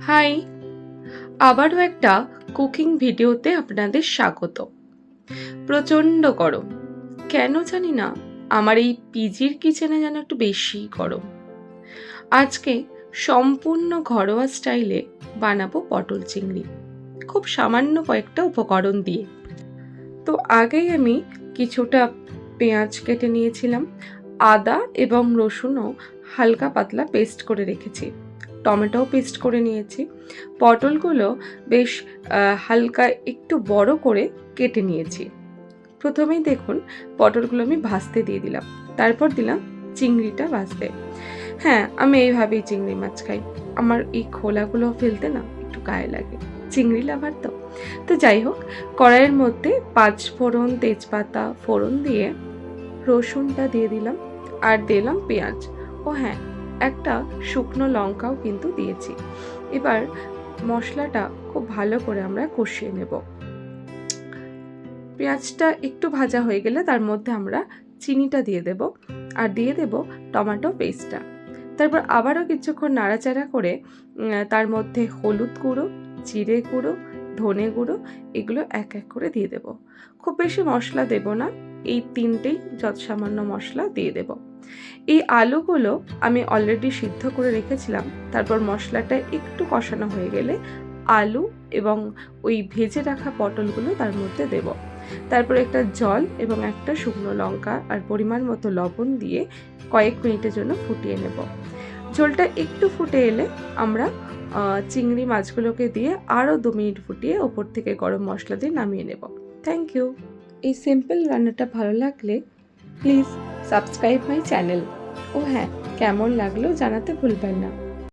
High, আবারও একটা cooking ভিডিওতে আপনাদের স্বাগত। প্রচণ্ড গরম, কেন জানি না আমার এই পিজির কিচেনে যেন একটু বেশিই গরম। আজকে সম্পূর্ণ ঘরোয়া স্টাইলে বানাবো পটল চিংড়ি, খুব সামান্য কয়েকটা উপকরণ দিয়ে। তো আগেই আমি কিছুটা পেঁয়াজ কেটে নিয়েছিলাম, আদা এবং রসুনও হালকা পাতলা পেস্ট করে রেখেছি, টমেটোও পেস্ট করে নিয়েছি, পটলগুলো বেশ হালকা একটু বড় করে কেটে নিয়েছি। প্রথমেই দেখুন পটলগুলো আমি ভাজতে দিয়ে দিলাম, তারপর দিলাম চিংড়িটা ভাজতে। হ্যাঁ, আমি এইভাবেই চিংড়ি মাছ খাই, আমার এই খোলাগুলো ফেলতে না একটু গায়ে লাগে, চিংড়ি লাভার তো। তো যাই হোক, কড়াইয়ের মধ্যে 5 ফোড়ন, তেজপাতা ফোড়ন দিয়ে রসুনটা দিয়ে দিলাম, আর দিলাম পেঁয়াজ, ও হ্যাঁ, একটা শুকনো লঙ্কাও কিন্তু দিয়েছি। এবার মশলাটা খুব ভালো করে আমরা কষিয়ে নেব। পেঁয়াজটা একটু ভাজা হয়ে গেলে তার মধ্যে আমরা চিনিটা দিয়ে দেব, আর দিয়ে দেব টমেটো পেস্টটা। তারপর আবারও কিছুক্ষণ নাড়াচাড়া করে তার মধ্যে হলুদ গুঁড়ো, জিরে গুঁড়ো, ধনে গুঁড়ো এগুলো এক এক করে দিয়ে দেব। খুব বেশি মশলা দেব না, এই তিনটেই যত সামান্য মশলা দিয়ে দেব। এই আলুগুলো আমি অলরেডি সিদ্ধ করে রেখেছিলাম, তারপর মশলাটা একটু কষানো হয়ে গেলে আলু এবং ওই ভেজে রাখা পটলগুলো তার মধ্যে দেব। তারপর একটা জল এবং একটা শুকনো লঙ্কা আর পরিমাণ মতো লবণ দিয়ে কয়েক মিনিটের জন্য ফুটিয়ে নেব। ঝোলটা একটু ফুটে এলে আমরা চিংড়ি মাছগুলোকে দিয়ে আরও 2 মিনিট ফুটিয়ে ওপর থেকে গরম মশলা দিয়ে নামিয়ে নেব। Thank you. এই সিম্পল রান্নাটা ভালো লাগলে প্লিজ সাবস্ক্রাইব মাই চ্যানেল। ও হ্যাঁ, কেমন লাগলো জানাতে ভুলবেন না।